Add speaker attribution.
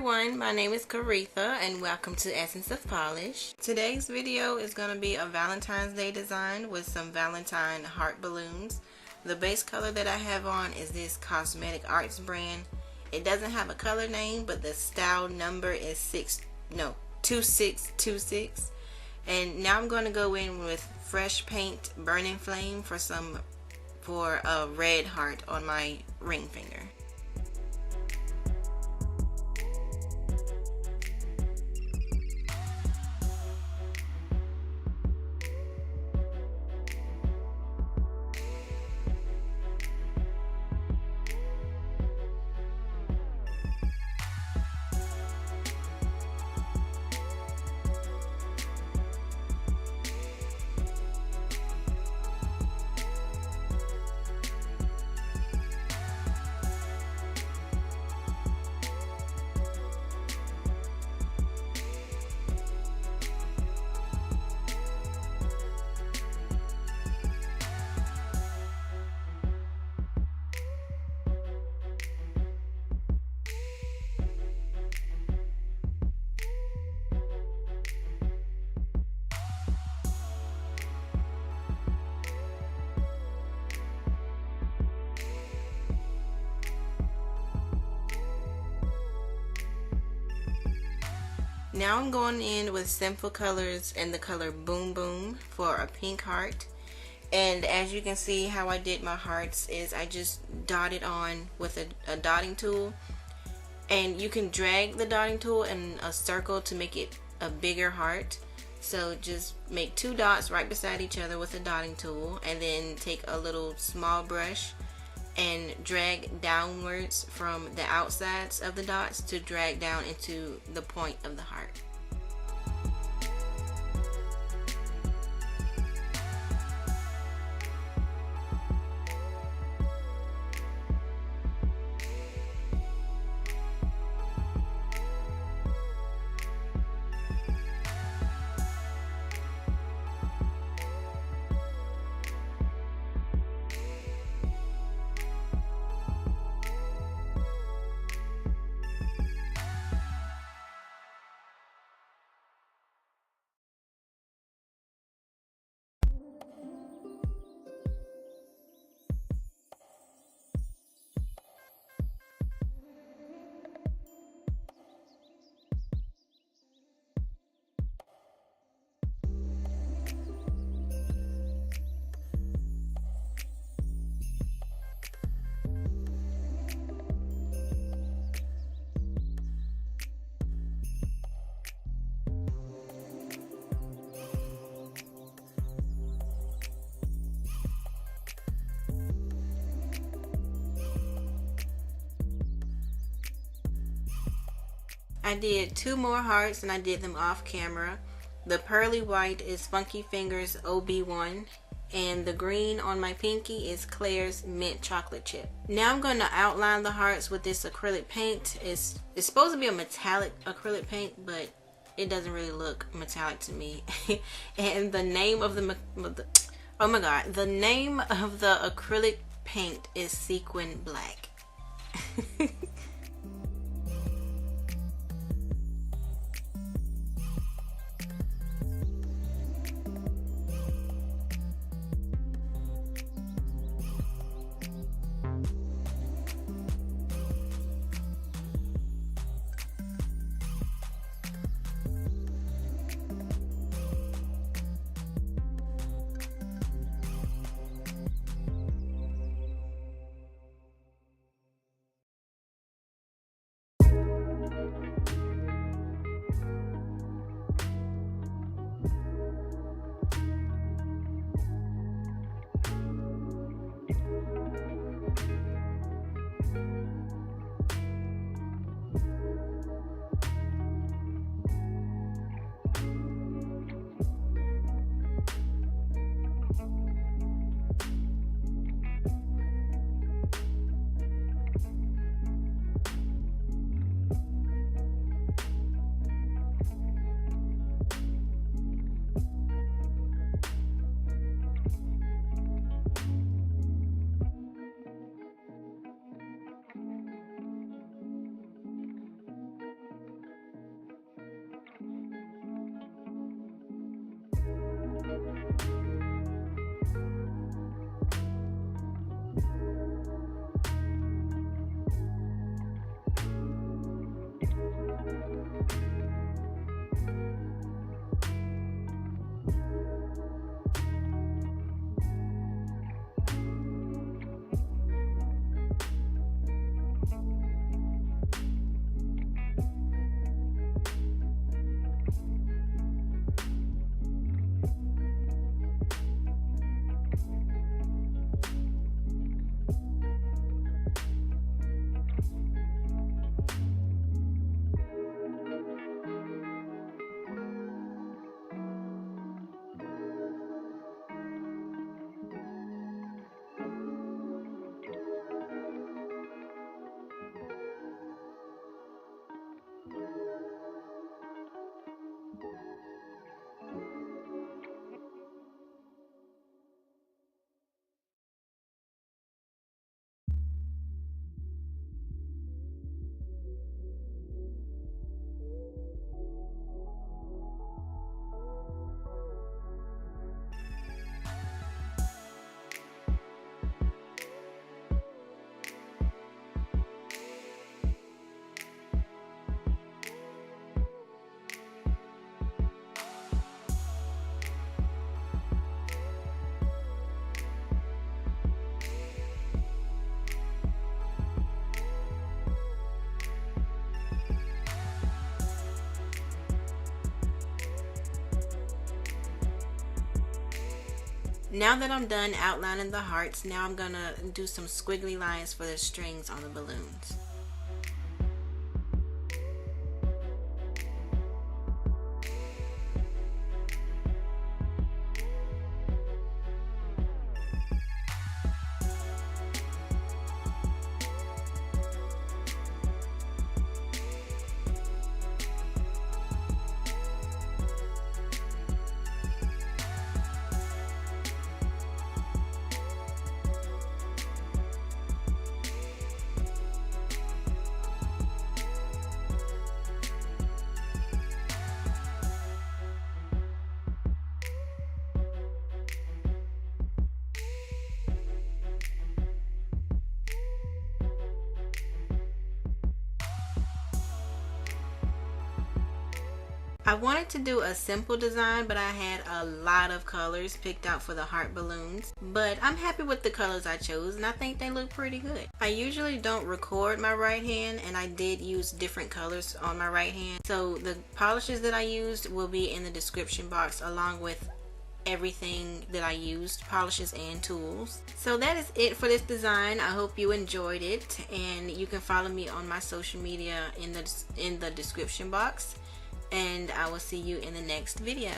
Speaker 1: everyone, my name is Caritha and welcome to Essence of Polish. Today's video is going to be a Valentine's Day design with some Valentine heart balloons. The base color that I have on is this Cosmetic Arts brand. It doesn't have a color name, but the style number is 2626. And now I'm going to go in with fresh paint Burning Flame for a red heart on my ring finger. Now I'm going in with Sinful colors and the color Boom Boom for a pink heart. And as you can see, how I did my hearts is I just dotted on with a dotting tool. And you can drag the dotting tool in a circle to make it a bigger heart. So just make two dots right beside each other with a dotting tool, and then take a little small brush and drag downwards from the outsides of the dots to drag down into the point of the heart. I did two more hearts and I did them off camera. The pearly white is Funky Fingers OB1 and the green on my pinky is Claire's Mint Chocolate Chip. Now I'm going to outline the hearts with this acrylic paint. It's supposed to be a metallic acrylic paint, but it doesn't really look metallic to me. And the name of the name of the acrylic paint is Sequin Black. Now that I'm done outlining the hearts, now I'm gonna do some squiggly lines for the strings on the balloons. I wanted to do a simple design, but I had a lot of colors picked out for the heart balloons. But I'm happy with the colors I chose, and I think they look pretty good. I usually don't record my right hand, and I did use different colors on my right hand. So the polishes that I used will be in the description box, along with everything that I used, polishes and tools. So that is it for this design. I hope you enjoyed it, and you can follow me on my social media in the description box. And I will see you in the next video.